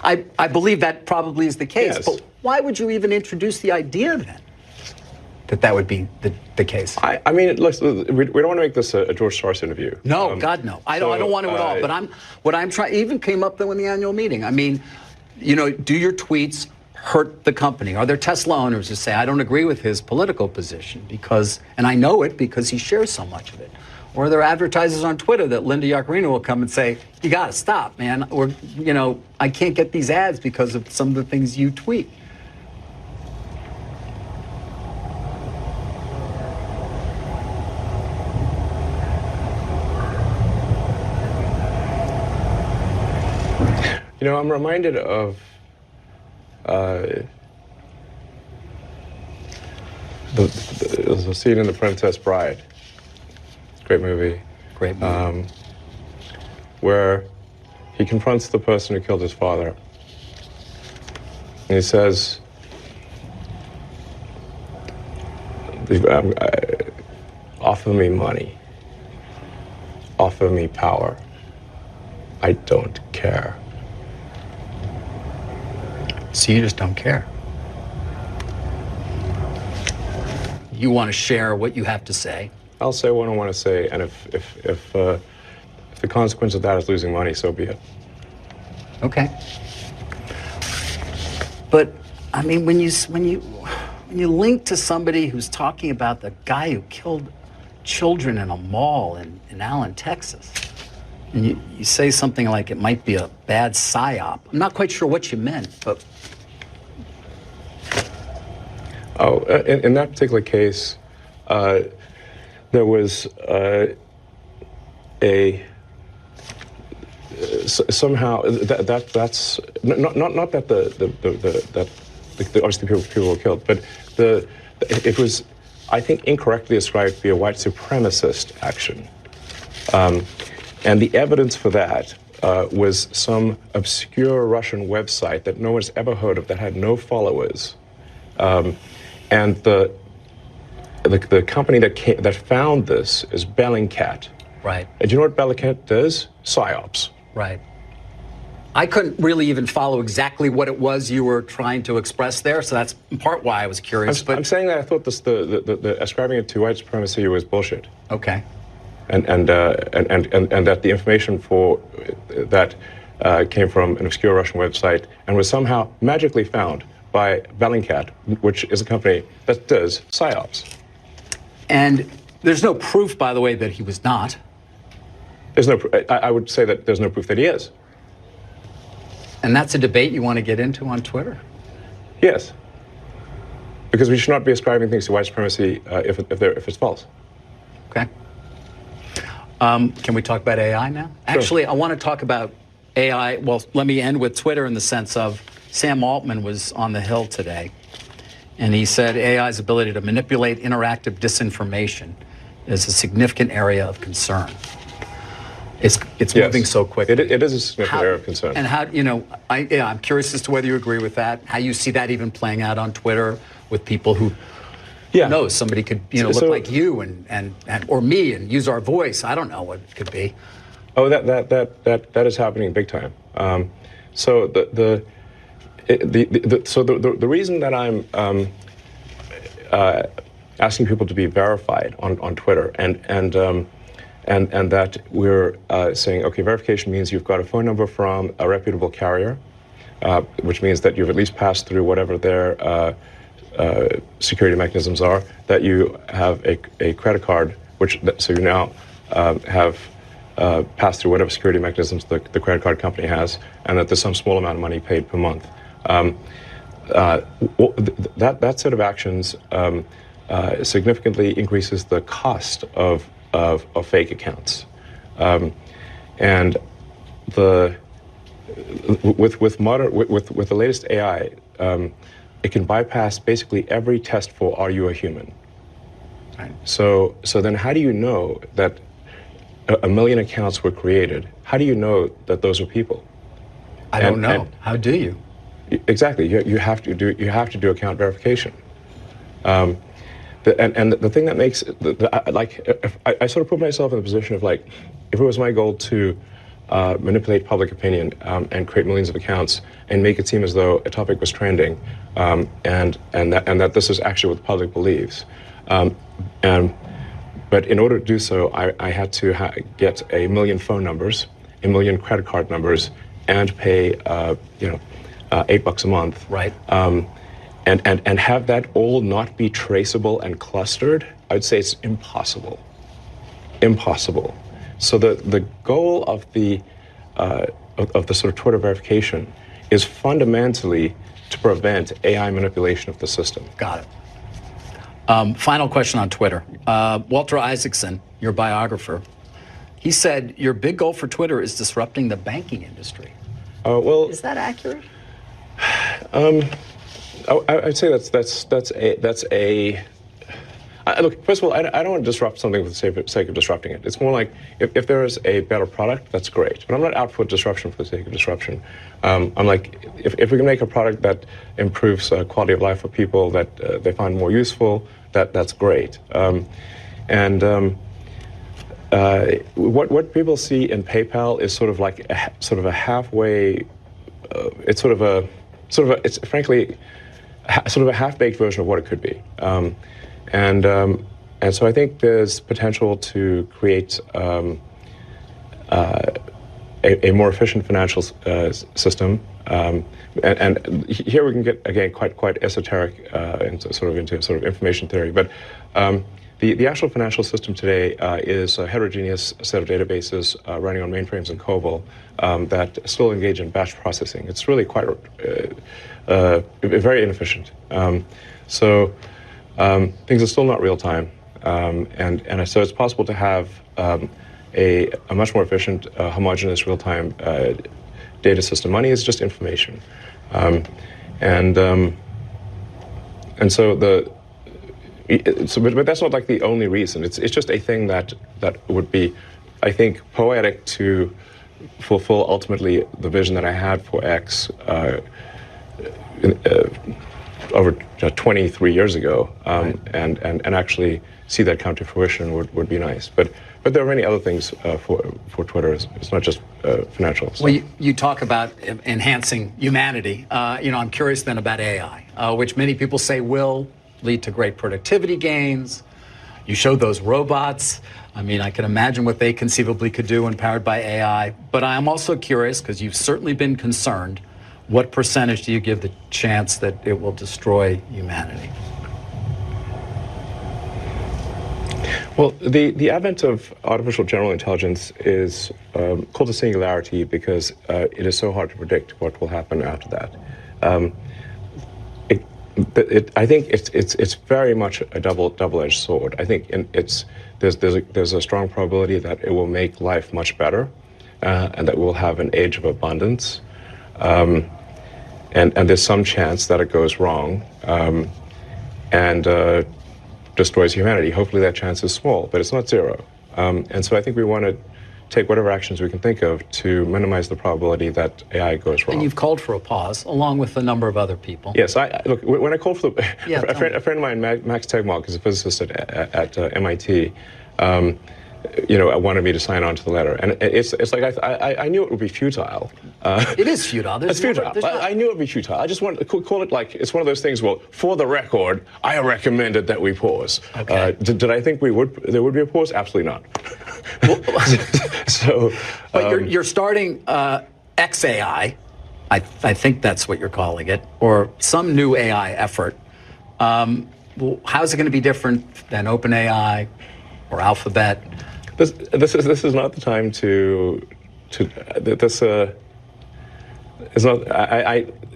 I believe that probably is the case. Yes. But why would you even introduce the idea then that would be the case? I mean, look, we don't want to make this a George Soros interview. No, God, no. I don't want to at all. But what I'm trying. Even came up though in the annual meeting. I mean, do your tweets hurt the company? Are there Tesla owners who say, I don't agree with his political position and I know it because he shares so much of it? Or are there advertisers on Twitter that Linda Yaccarino will come and say, you got to stop, man. Or, I can't get these ads because of some of the things you tweet. I'm reminded of there's a scene in The Princess Bride. Great movie. Great movie. Where he confronts the person who killed his father. And he says, offer me money. Offer me power. I don't care. So you just don't care. You want to share what you have to say. I'll say what I want to say, and if the consequence of that is losing money, so be it. Okay. But I mean, when you link to somebody who's talking about the guy who killed children in a mall in Allen, Texas, and you say something like it might be a bad psyop. I'm not quite sure what you meant, but. Oh, in that particular case, there was somehow that's not that the obviously people were killed, but it was, I think, incorrectly ascribed to be a white supremacist action, and the evidence for that was some obscure Russian website that no one's ever heard of, that had no followers. And the company that found this is Bellingcat. Right. And do you know what Bellingcat does? PsyOps. Right. I couldn't really even follow exactly what it was you were trying to express there, so that's in part why I was curious. I'm saying that I thought the ascribing it to white supremacy was bullshit. Okay. And that the information for that came from an obscure Russian website and was somehow magically found by Bellingcat, which is a company that does PsyOps. And there's no proof, by the way, that he was not. There's no. I would say that there's no proof that he is. And that's a debate you want to get into on Twitter? Yes. Because we should not be ascribing things to white supremacy if it's false. Okay. Can we talk about AI now? Sure. Actually, I want to talk about AI. Well, let me end with Twitter in the sense of Sam Altman was on the Hill today, and he said AI's ability to manipulate interactive disinformation is a significant area of concern. It's Yes. moving so quickly. It is a significant area of concern. And how, I'm curious as to whether you agree with that, how you see that even playing out on Twitter with people who, Yeah. who knows, somebody could, look like you and or me and use our voice. I don't know what it could be. Oh, that is happening big time. So the reason that I'm asking people to be verified on Twitter and that we're saying, okay, verification means you've got a phone number from a reputable carrier, which means that you've at least passed through whatever their security mechanisms are, that you have a credit card, so you now have passed through whatever security mechanisms the credit card company has, and that there's some small amount of money paid per month. That set of actions significantly increases the cost of fake accounts, and with the latest AI, it can bypass basically every test for are you a human. Right. So then how do you know that a million accounts were created? How do you know that those are people? I don't know. How do you? Exactly. You have to do account verification. And the thing that makes I sort of put myself in the position of like, if it was my goal to manipulate public opinion and create millions of accounts and make it seem as though a topic was trending, and that this is actually what the public believes, but in order to do so, I had to get a million phone numbers, a million credit card numbers, and pay $8 a month. Right. And have that all not be traceable and clustered, I'd say it's impossible. Impossible. So the goal of the sort of Twitter verification is fundamentally to prevent AI manipulation of the system. Got it. Final question on Twitter. Walter Isaacson, your biographer, he said your big goal for Twitter is disrupting the banking industry. Well, is that accurate? I'd say that's a. Look, first of all, I don't want to disrupt something for the sake of disrupting it. It's more like if there is a better product, that's great. But I'm not out for disruption for the sake of disruption. I'm like, if we can make a product that improves quality of life for people, that they find more useful, that's great. What people see in PayPal is sort of like a halfway. It's frankly sort of a half-baked version of what it could be. And so I think there's potential to create a more efficient financial system. And here we can get, again, quite esoteric into sort of information theory. But the actual financial system today is a heterogeneous set of databases running on mainframes and COBOL that still engage in batch processing. It's really quite very inefficient. So things are still not real time, and so it's possible to have a much more efficient, homogeneous real time data system. Money is just information, and so but that's not like the only reason. It's just a thing that would be, I think, poetic to fulfill ultimately the vision that I had for X over 23 years ago, right. and actually see that come to fruition would be nice. But there are many other things for Twitter. It's not just financial. So. Well, you talk about enhancing humanity. I'm curious then about AI, which many people say will lead to great productivity gains. You showed those robots. I mean, I can imagine what they conceivably could do when powered by AI. But I'm also curious, because you've certainly been concerned, what percentage do you give the chance that it will destroy humanity? Well, the advent of artificial general intelligence is called a singularity because it is so hard to predict what will happen after that. I think it's very much a double-edged sword. I think there's a strong probability that it will make life much better, and that we'll have an age of abundance, and there's some chance that it goes wrong, and destroys humanity. Hopefully that chance is small, but it's not zero. And so I think we want to take whatever actions we can think of to minimize the probability that AI goes wrong. And you've called for a pause, along with a number of other people. Yes, look, when I called for Yeah, a friend of mine, Max Tegmark, is a physicist at MIT, wanted me to sign on to the letter. And it's like I knew it would be futile. It is futile. It's futile. I knew it would be futile. I just want to call it like, it's one of those things, well, for the record, I recommended that we pause. Okay. Did I think there would be a pause? Absolutely not. But you're starting XAI, I think that's what you're calling it, or some new AI effort. How's it going to be different than OpenAI or Alphabet? This is not the time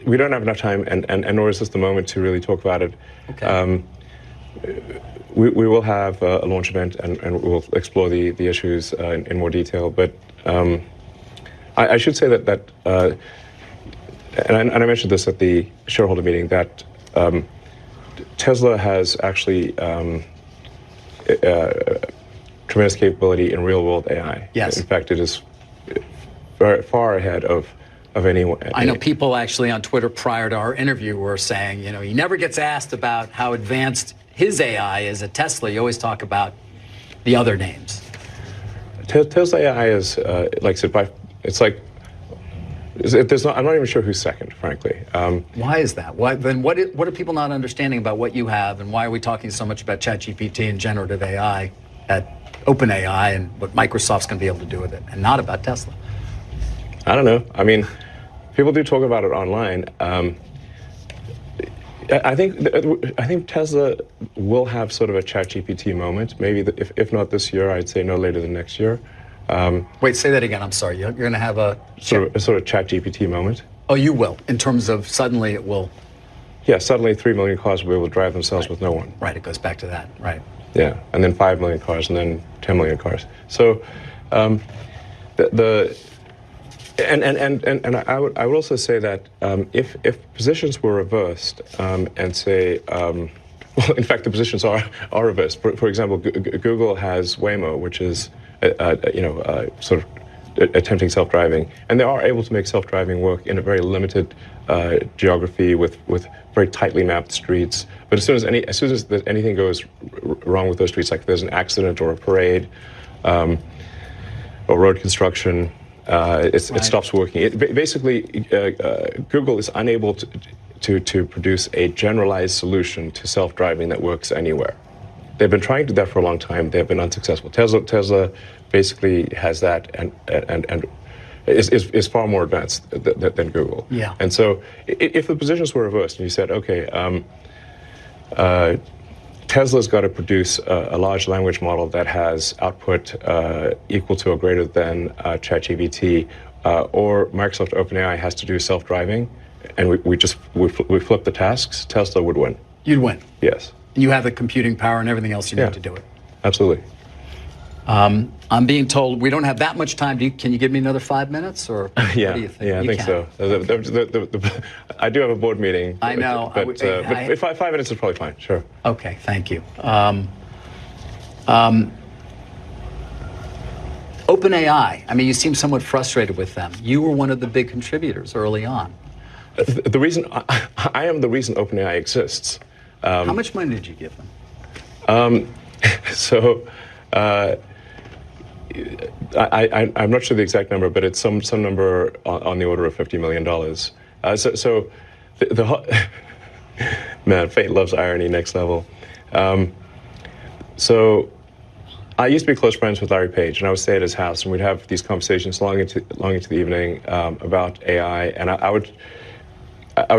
we don't have enough time, and nor is this the moment to really talk about it. Okay. We will have a launch event, and we'll explore the issues in more detail. But I should say that and I mentioned this at the shareholder meeting, that Tesla has actually tremendous capability in real-world AI. Yes. In fact, it is very far ahead of anyone. I know people actually on Twitter prior to our interview were saying, he never gets asked about how advanced his AI is at Tesla. You always talk about the other names. Tesla AI is, like I said, I'm not even sure who's second, frankly. Why is that? What are people not understanding about what you have, and why are we talking so much about ChatGPT and generative AI at OpenAI and what Microsoft's going to be able to do with it, and not about Tesla? I don't know. I mean, people do talk about it online. I think Tesla will have sort of a ChatGPT moment. Maybe if not this year, I'd say no later than next year. Wait, say that again. I'm sorry. You're going to have a sort of ChatGPT moment. Oh, you will. In terms of suddenly it will. Yeah, suddenly 3 million cars will be able to drive themselves with no one. Right. It goes back to that. Right. Yeah, and then 5 million cars, and then 10 million cars. So, and I would also say that if positions were reversed and say, well, in fact, the positions are reversed. For example, Google has Waymo, which is sort of attempting self-driving, and they are able to make self-driving work in a very limited geography with very tightly mapped streets. But as soon as anything goes wrong with those streets, like if there's an accident or a parade or road construction, it stops working. Basically, Google is unable to produce a generalized solution to self-driving that works anywhere. They've been trying to do that for a long time. They've been unsuccessful. Tesla basically has that and is far more advanced than Google. Yeah. And so if the positions were reversed and you said, okay, Tesla's got to produce a large language model that has output equal to or greater than ChatGPT, or Microsoft OpenAI has to do self-driving, and we flip the tasks, Tesla would win. You'd win. Yes. You have the computing power and everything else you need to do it. Absolutely. I'm being told we don't have that much time. Can you give me another 5 minutes, or what do you think? Yeah, I think so. I do have a board meeting. I know. But 5 minutes is probably fine, sure. Okay, thank you. OpenAI, I mean, you seem somewhat frustrated with them. You were one of the big contributors early on. The reason I am the reason OpenAI exists. How much money did you give them? I'm not sure the exact number, but it's some number on the order of $50 million. Man, fate loves irony, next level. So I used to be close friends with Larry Page, and I would stay at his house, and we'd have these conversations long into the evening about AI, and I would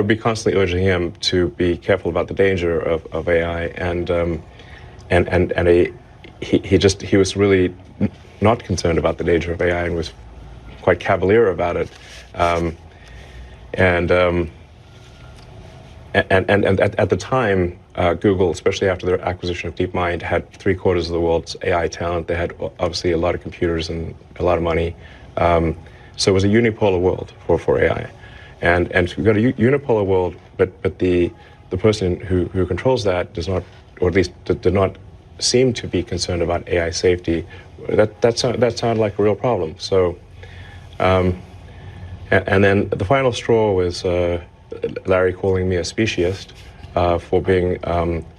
be constantly urging him to be careful about the danger of AI, and he was really not concerned about the danger of AI and was quite cavalier about it. and at the time, Google, especially after their acquisition of DeepMind, had 3/4 of the world's AI talent. They had obviously a lot of computers and a lot of money. So it was a unipolar world for AI. And we've got a unipolar world, but the person who controls that does not, or at least did not seem to be concerned about AI safety. That sounded like a real problem. So, and then the final straw was Larry calling me a speciesist for being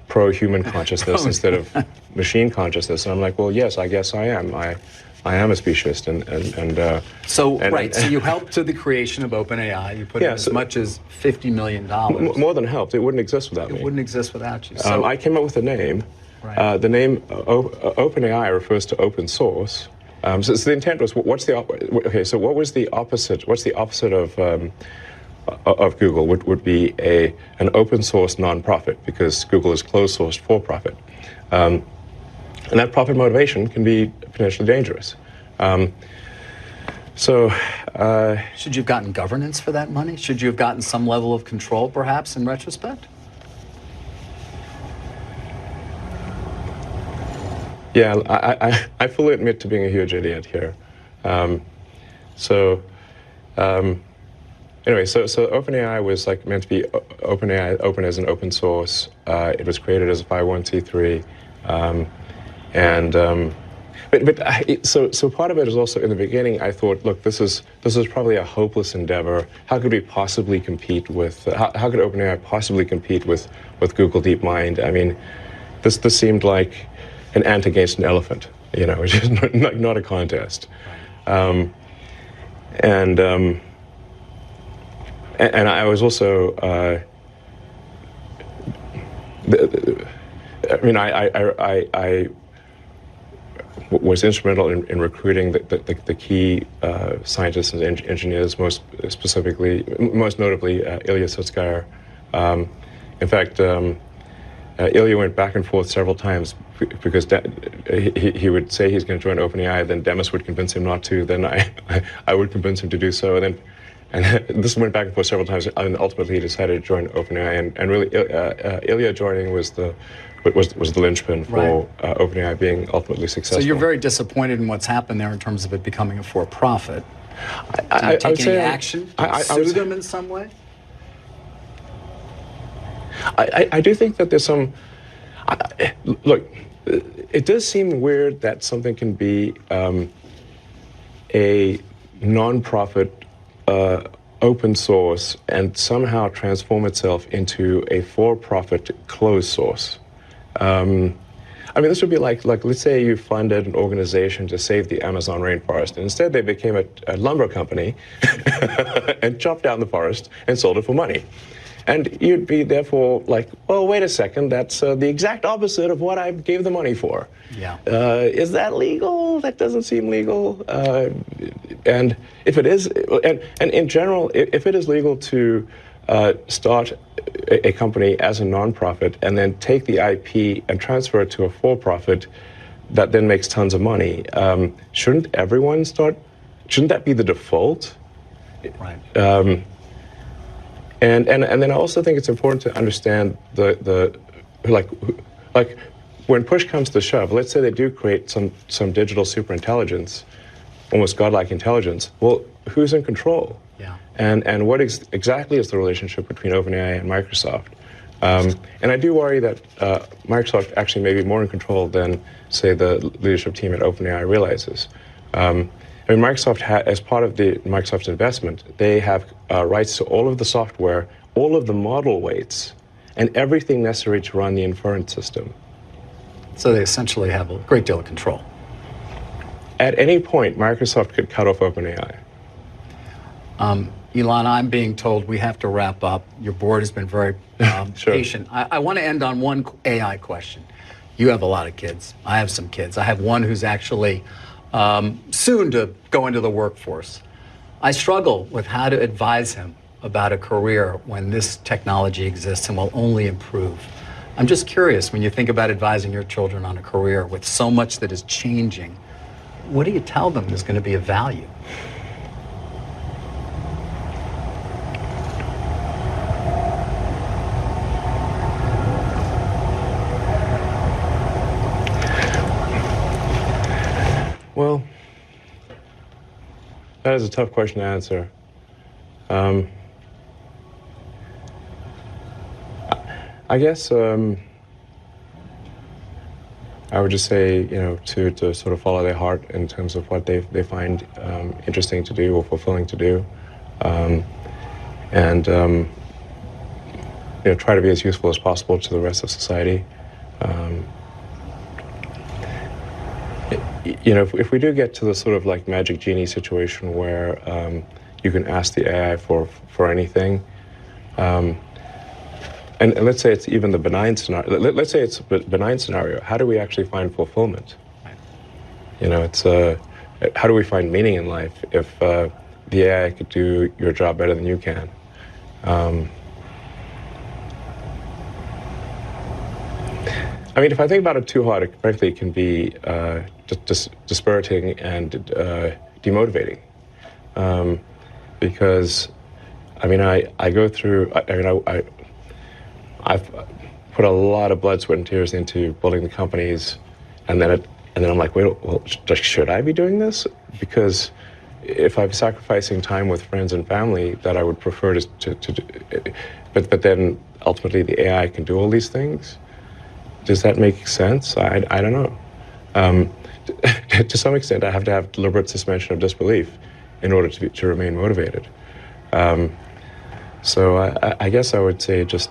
pro-human consciousness instead of machine consciousness. And I'm like, well, yes, I guess I am. I am a speciesist, So you helped to the creation of OpenAI. You put in as much as $50 million. More than helped. It wouldn't exist without me. It wouldn't exist without you. So I came up with a name. Right. The name OpenAI refers to open source. So the intent was, so what was the opposite? What's the opposite of Google? Would be an open source nonprofit, because Google is closed source for profit. And that profit motivation can be potentially dangerous. Should you have gotten governance for that money? Should you have gotten some level of control, perhaps, in retrospect? Yeah, I fully admit to being a huge idiot here. Anyway, so OpenAI was like meant to be open as an open source. It was created as a 501c3. So part of it is also, in the beginning, I thought, look, this is probably a hopeless endeavor. How could we possibly compete with? How could OpenAI possibly compete with Google DeepMind? I mean, this seemed like an ant against an elephant, which is not a contest. And I was also, I was instrumental in recruiting the key scientists and engineers, most notably Ilya Sutskever. In fact, Ilya went back and forth several times because he would say he's going to join OpenAI, then Demis would convince him not to, then I would convince him to do so, and this went back and forth several times, and ultimately he decided to join OpenAI, and really Ilya joining was the linchpin for OpenAI being ultimately successful. So you're very disappointed in what's happened there in terms of it becoming a for-profit. Did you take any action? Sue them in some way? I do think that there's some. Look, it does seem weird that something can be a non-profit, open source, and somehow transform itself into a for-profit closed source. I mean, this would be like let's say you funded an organization to save the Amazon rainforest, and instead they became a lumber company and chopped down the forest and sold it for money. And you'd be therefore like, well, wait a second, that's the exact opposite of what I gave the money for. Yeah. Is that legal? That doesn't seem legal. And if it is, and in general, if it is legal to start a company as a nonprofit and then take the IP and transfer it to a for-profit that then makes tons of money, shouldn't everyone start? Shouldn't that be the default? Right. And then I also think it's important to understand the when push comes to shove, let's say they do create some digital superintelligence, almost godlike intelligence. Well, who's in control? Yeah. And what exactly is the relationship between OpenAI and Microsoft? And I do worry that Microsoft actually may be more in control than, say, the leadership team at OpenAI realizes. I mean, Microsoft, as part of Microsoft's investment, they have rights to all of the software, all of the model weights, and everything necessary to run the inference system. So they essentially have a great deal of control. At any point, Microsoft could cut off OpenAI. Elon, I'm being told we have to wrap up. Your board has been very Sure. patient. I want to end on one AI question. You have a lot of kids. I have some kids. I have one who's actually soon to go into the workforce. I struggle with how to advise him about a career when this technology exists and will only improve. I'm just curious, when you think about advising your children on a career with so much that is changing, what do you tell them is going to be of value? that is a tough question to answer. I guess I would just say, to sort of follow their heart in terms of what they find interesting to do or fulfilling to do, and try to be as useful as possible to the rest of society. If we do get to the sort of like magic genie situation where you can ask the AI for anything, and let's say it's even the benign scenario. Let's say it's a benign scenario. How do we actually find fulfillment? It's how do we find meaning in life if the AI could do your job better than you can? I mean, if I think about it too hard, frankly, it can be dispiriting and demotivating. Because, I mean, I go through. I've put a lot of blood, sweat, and tears into building the companies, and then I'm like, wait, well, should I be doing this? Because if I'm sacrificing time with friends and family that I would prefer to do, but then ultimately the AI can do all these things. Does that make sense? I don't know. To some extent, I have to have deliberate suspension of disbelief in order to remain motivated. So I guess I would say just,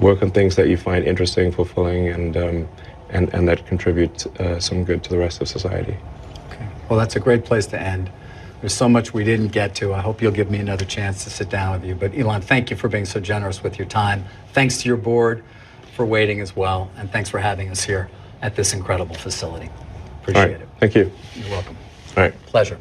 work on things that you find interesting, fulfilling, and that contribute some good to the rest of society. Okay. Well, that's a great place to end. There's so much we didn't get to. I hope you'll give me another chance to sit down with you. But Elon, thank you for being so generous with your time. Thanks to your board for waiting as well. And thanks for having us here at this incredible facility. Appreciate it. Thank you. You're welcome. All right. Pleasure.